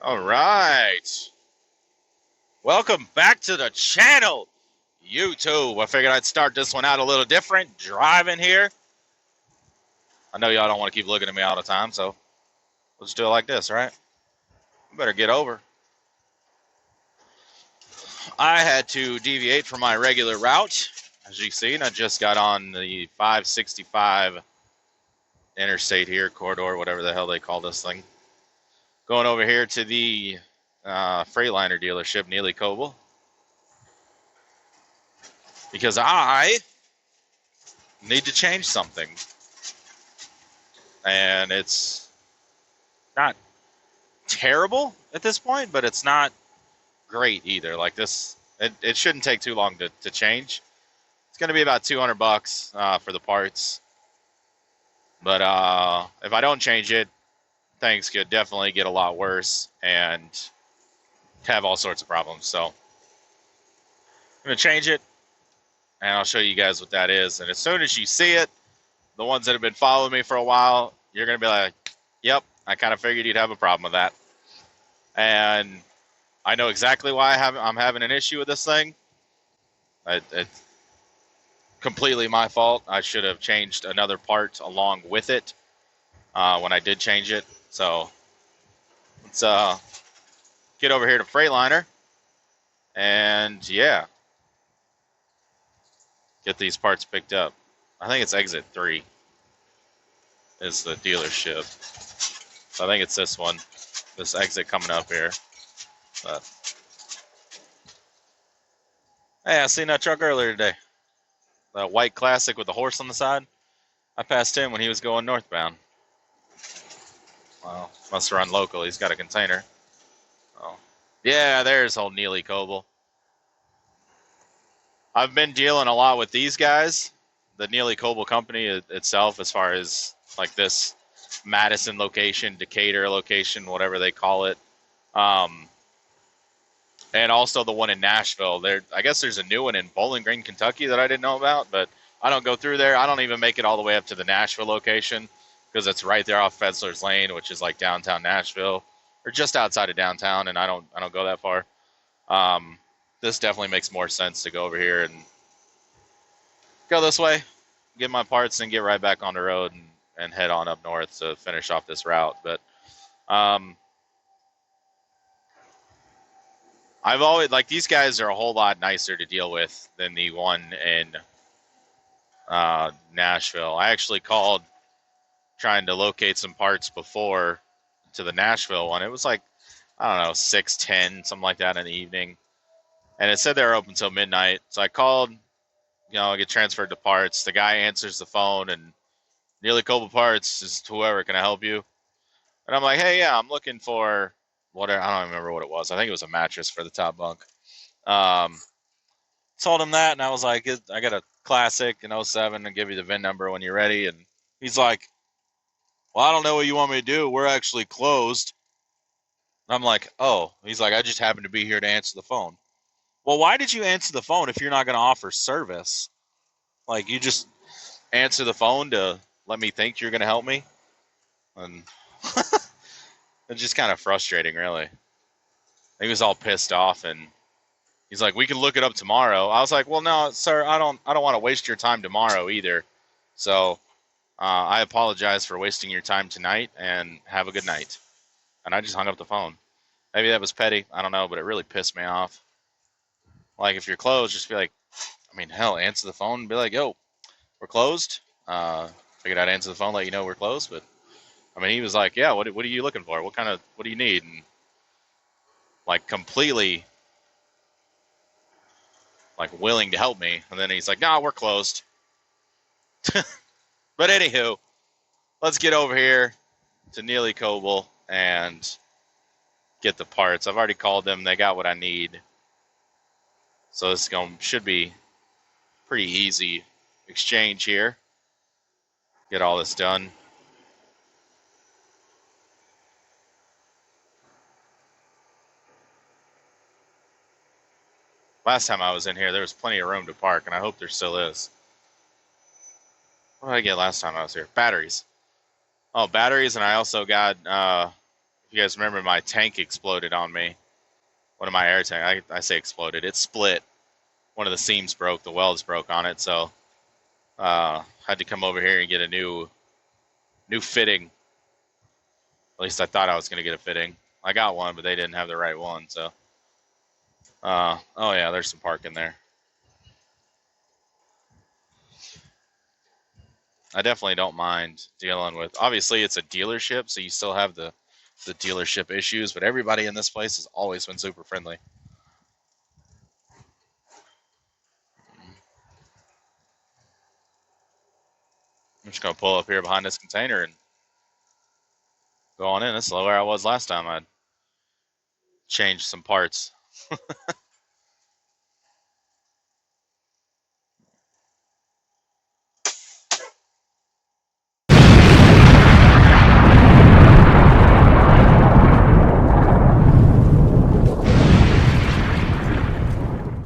All right. Welcome back to the channel, YouTube. I figured I'd start this one out a little different, driving here. I know y'all don't want to keep looking at me all the time, so let's do it like this, right? I better get over. I had to deviate from my regular route. As you've seen, I just got on the 565 interstate here, corridor, whatever the hell they call this thing. Going over here to the Freightliner dealership, Neely, Coble. Because I need to change something. And it's not terrible at this point, but it's not great either. Like this, it shouldn't take too long to change. It's going to be about $200 for the parts. But if I don't change it, things could definitely get a lot worse and have all sorts of problems. So I'm going to change it, and I'll show you guys what that is. And as soon as you see it, the ones that have been following me for a while, you're going to be like, yep, I kind of figured you'd have a problem with that. And I know exactly why I'm having an issue with this thing. It's completely my fault. I should have changed another part along with it when I did change it. So let's get over here to Freightliner and, yeah, get these parts picked up. I think it's exit 3 is the dealership. So I think it's this one, this exit coming up here. But hey, I seen that truck earlier today. The white Classic with the horse on the side. I passed him when he was going northbound. Well, must run local. He's got a container. Oh, yeah, there's old Neely Coble. I've been dealing a lot with these guys, the Neely Coble company itself, as far as like this Madison location, Decatur location, whatever they call it. And also the one in Nashville. I guess there's a new one in Bowling Green, Kentucky that I didn't know about, but I don't go through there. I don't even make it all the way up to the Nashville location because it's right there off Fedzler's Lane, which is like downtown Nashville, or just outside of downtown, and I don't go that far. This definitely makes more sense to go over here and go this way, get my parts, and get right back on the road and head on up north to finish off this route. But I've always, like, these guys are a whole lot nicer to deal with than the one in Nashville. I actually called trying to locate some parts before to the Nashville one. It was like, I don't know, 6:10, something like that in the evening. And it said they were open till midnight. So I called, I get transferred to parts. The guy answers the phone, and Neely Coble Parts is whoever, can I help you? And I'm like, hey, yeah, I'm looking for whatever. I don't remember what it was. I think it was a mattress for the top bunk. Told him that, and I was like, I got a Classic in 07 and give you the VIN number when you're ready. And he's like, well, I don't know what you want me to do. We're actually closed. And I'm like, oh. He's like, I just happened to be here to answer the phone. Well, why did you answer the phone if you're not going to offer service? Like, you just answer the phone to let me think you're going to help me? And it's just kind of frustrating, really. He was all pissed off, and he's like, we can look it up tomorrow. I was like, well, no, sir, I don't want to waste your time tomorrow either. So I apologize for wasting your time tonight, and have a good night. And I just hung up the phone. Maybe that was petty. I don't know, but it really pissed me off. Like, if you're closed, just be like, I mean, hell, answer the phone and be like, yo, we're closed. Figured I'd answer the phone, let you know we're closed. But, I mean, he was like, yeah, what are you looking for? What do you need? And, like, completely, like, willing to help me. And then he's like, nah, we're closed. But anywho, let's get over here to Neely Coble and get the parts. I've already called them. They got what I need. So this should be pretty easy exchange here. Get all this done. Last time I was in here, there was plenty of room to park, and I hope there still is. What did I get last time I was here? Batteries. Oh, batteries, and I also got, if You guys remember my tank exploded on me? One of my air tanks. I say exploded. It split. One of the seams broke. The welds broke on it. So had to come over here and get a new fitting. At least I thought I was going to get a fitting. I got one, but they didn't have the right one. So, oh yeah, there's some parking there. I definitely don't mind dealing with. Obviously, it's a dealership, so you still have the dealership issues. But everybody in this place has always been super friendly. I'm just gonna pull up here behind this container and go on in. This is where I was last time. I changed some parts.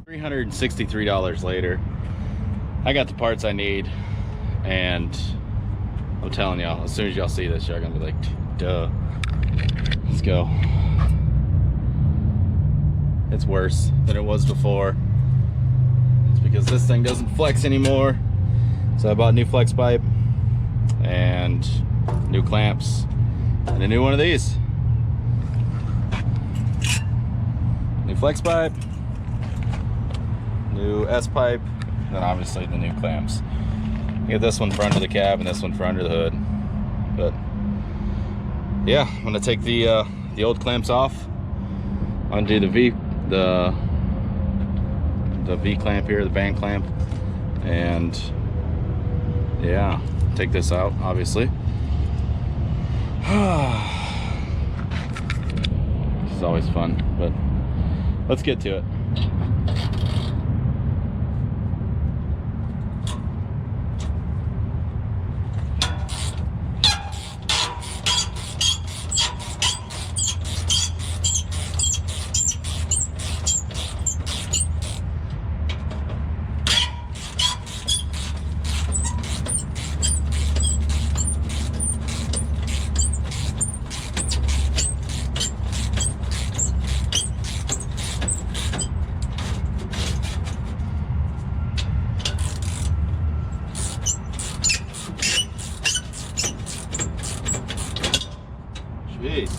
$363 later, I got the parts I need, and I'm telling y'all, as soon as y'all see this, y'all gonna be like, duh. Let's go. It's worse than it was before. It's because this thing doesn't flex anymore. So I bought new flex pipe and new clamps and a new one of these. New flex pipe, new S pipe, and then obviously the new clamps. I get this one for under the cab and this one for under the hood. But yeah, I'm gonna take the old clamps off, undo the V clamp here, the band clamp, and yeah, take this out obviously. This is always fun, but let's get to it. Jeez.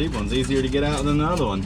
cheap one's easier to get out than the other one.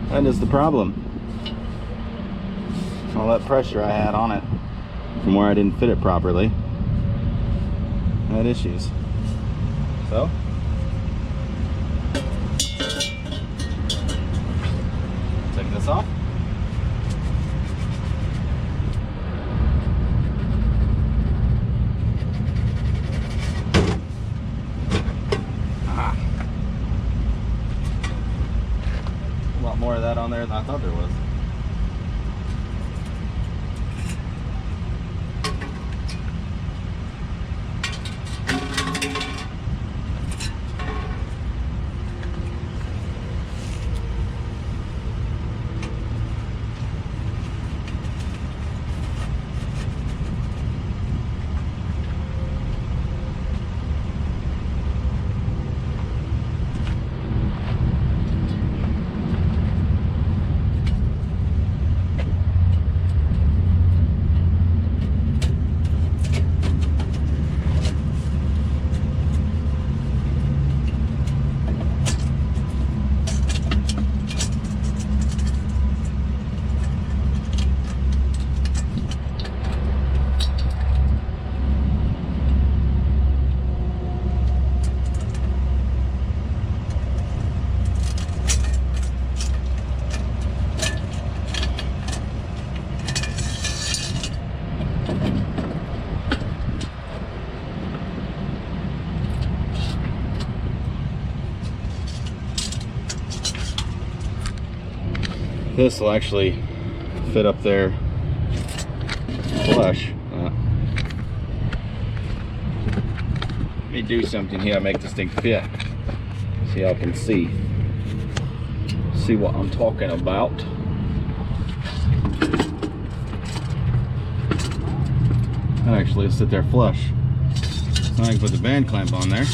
That is the problem. All that pressure I had on it from where I didn't fit it properly. I had issues. So take this off. More of that on there than I thought there was. This will actually fit up there flush. Let me do something here, make this thing fit so y'all can see what I'm talking about. That actually will sit there flush. So I can put the band clamp on there.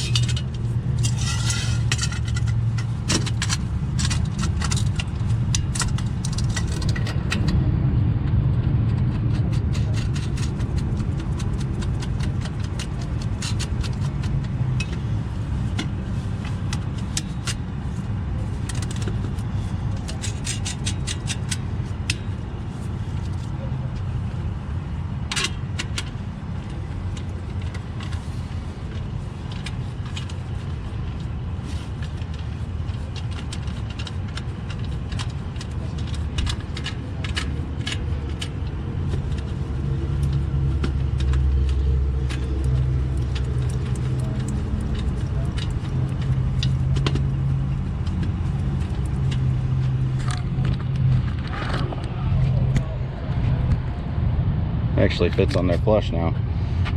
Actually fits on there flush now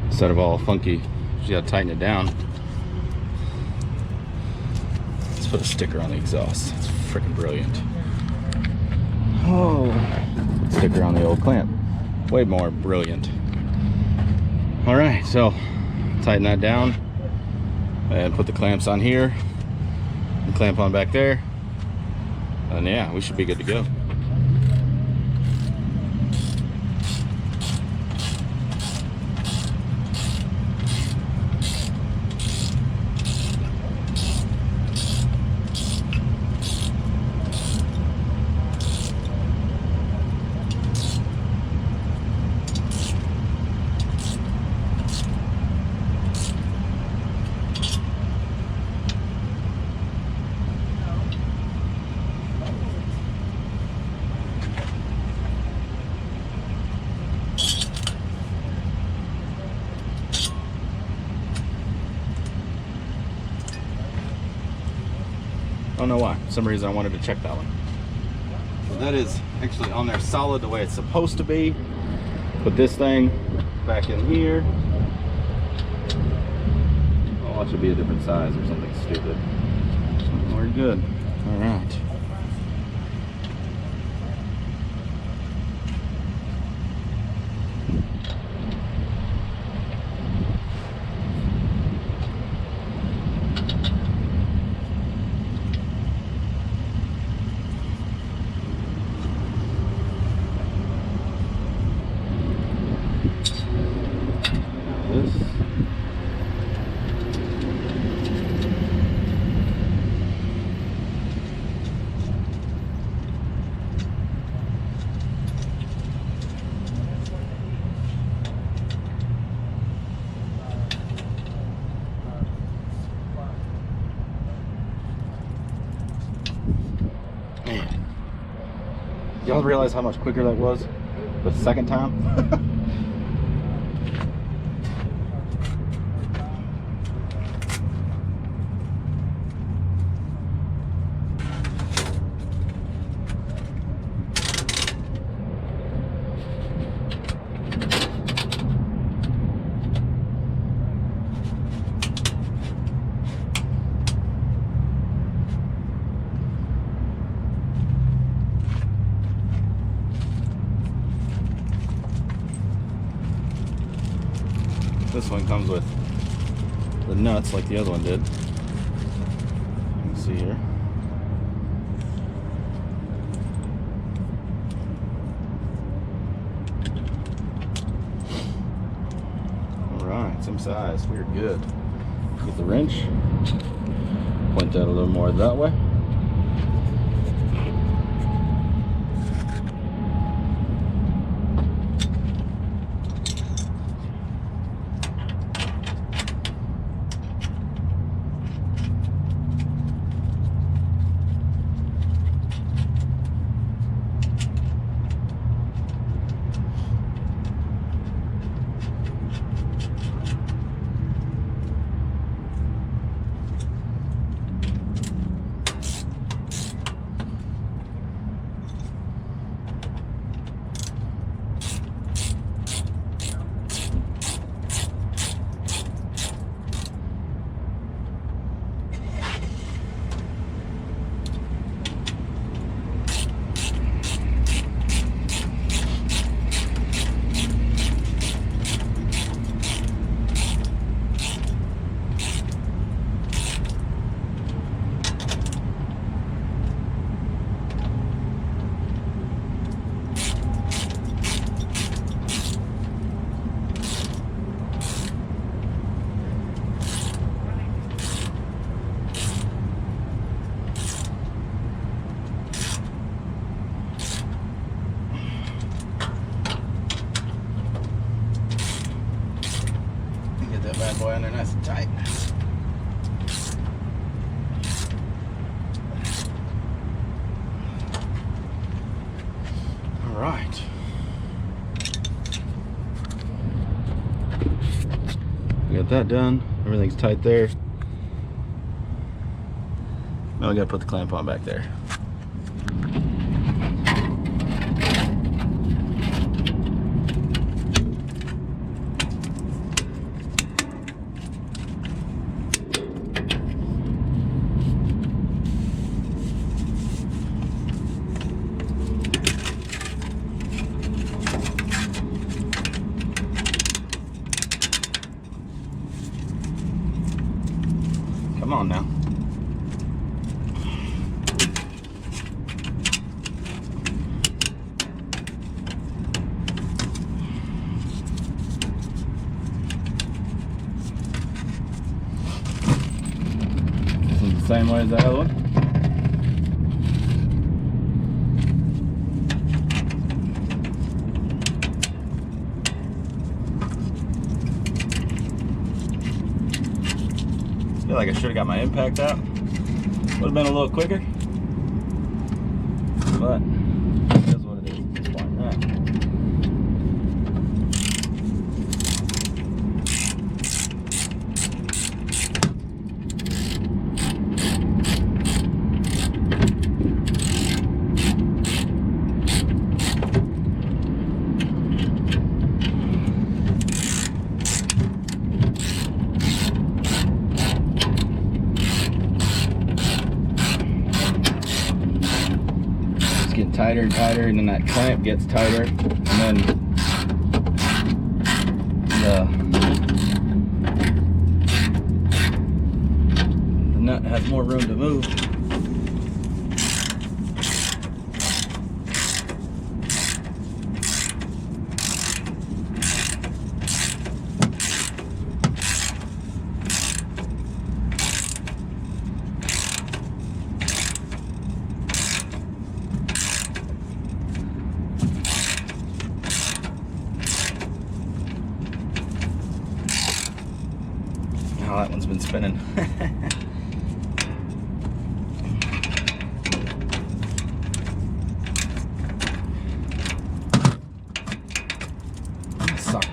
instead of all funky. You gotta tighten it down. Let's put a sticker on the exhaust. It's freaking brilliant. Oh, sticker on the old clamp. Way more brilliant. All right, so tighten that down and put the clamps on here. And clamp on back there. And yeah, we should be good to go. Don't know why. For some reason I wanted to check that one. So that is actually on there solid the way it's supposed to be. Put this thing back in here. Oh, it should be a different size or something stupid. We're good. All right. Y'all realize how much quicker that was the second time? This one comes with the nuts like the other one did. You can see here. Alright, same size. We're good. Get the wrench. Point that a little more that way. That bad boy under nice and tight. All right. We got that done. Everything's tight there. Now we gotta put the clamp on back there. Come on now. This is the same way as the other one. I feel like I should have got my impact out. Would have been a little quicker. But it is what it is. It's fine. All right. tighter and tighter, and then that clamp gets tighter, and then the nut has more room to move. Oh, that one's been spinning. Suck.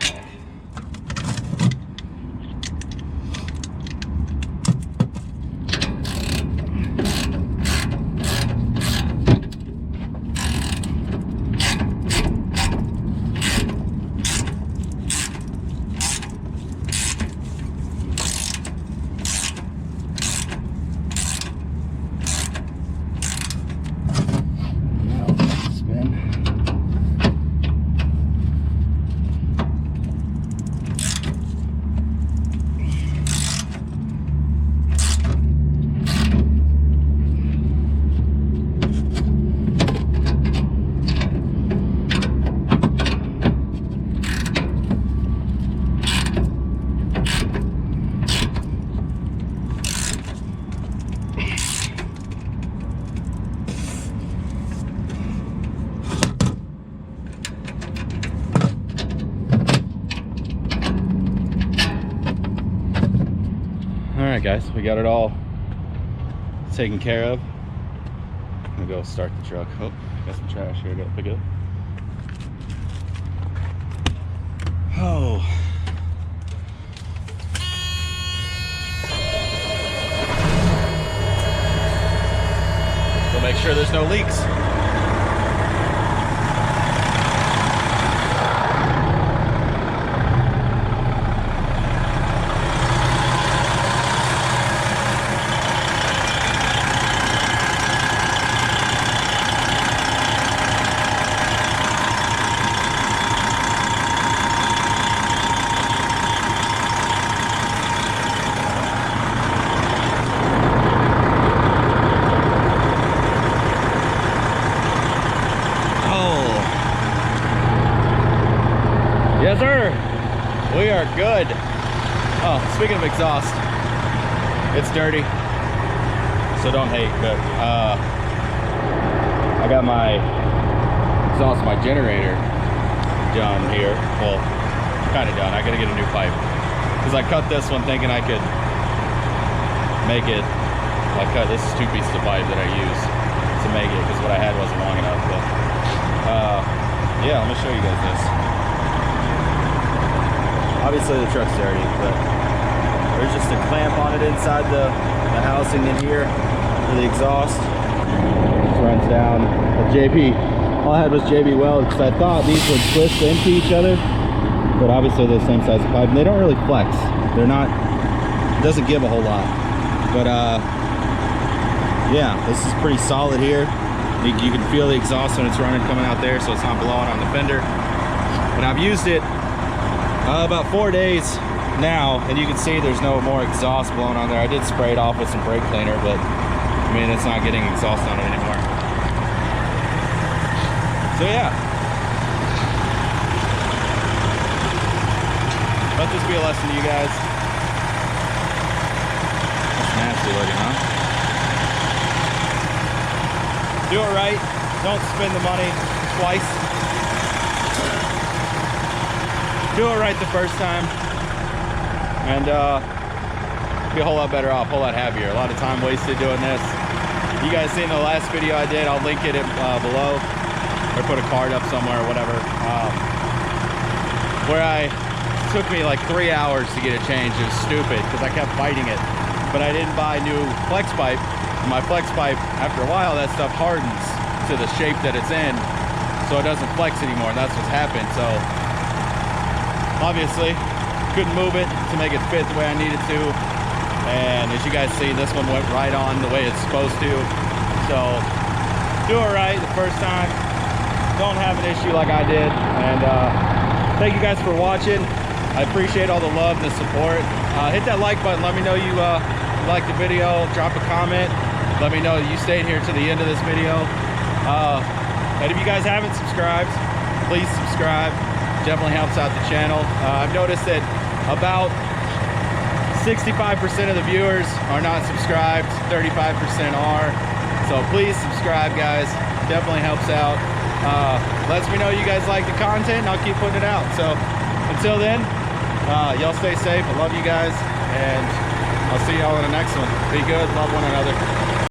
Alright guys, we got it all taken care of. I'm gonna go start the truck. Oh, got some trash here, gotta pick it up. Oh. So make sure there's no leaks. Yes, sir. We are good. Oh, speaking of exhaust, it's dirty, so don't hate. But I got my exhaust, my generator done here. Well, kind of done. I got to get a new pipe because I cut this one thinking I could make it. This is 2 pieces of pipe that I use to make it because what I had wasn't long enough. But yeah, let me show you guys this. Obviously the truck's dirty, but there's just a clamp on it inside the housing in here for the exhaust. Just runs down. JB, all I had was JB weld because I thought these would twist into each other, but obviously they're the same size of pipe and they don't really flex. They're not, it doesn't give a whole lot. But yeah, this is pretty solid here. You can feel the exhaust when it's running coming out there, so it's not blowing on the fender. But I've used it about 4 days now, and you can see there's no more exhaust blowing on there. I did spray it off with some brake cleaner, but I mean, it's not getting exhaust on it anymore. So yeah, let this be a lesson to you guys. That's nasty looking, huh? Do it right. Don't spend the money twice. Do it right the first time, and be a whole lot better off, a whole lot happier. A lot of time wasted doing this. You guys seen the last video I did? I'll link it below, or put a card up somewhere or whatever. Where it took me like 3 hours to get it changed. It was stupid because I kept fighting it, but I didn't buy new flex pipe. My flex pipe, after a while, that stuff hardens to the shape that it's in, so it doesn't flex anymore. And that's what's happened. So obviously couldn't move it to make it fit the way I needed to, and as you guys see, this one went right on the way it's supposed to. So do it right the first time. Don't have an issue like I did. And thank you guys for watching. I appreciate all the love and the support. Hit that like button. Let me know you liked the video. Drop a comment. Let me know you stayed here to the end of this video. And if you guys haven't subscribed, please subscribe. Definitely helps out the channel. I've noticed that about 65% of the viewers are not subscribed, 35% are. So please subscribe, guys. Definitely helps out. Lets me know you guys like the content and I'll keep putting it out. So until then, y'all stay safe. I love you guys and I'll see y'all in the next one. Be good, love one another.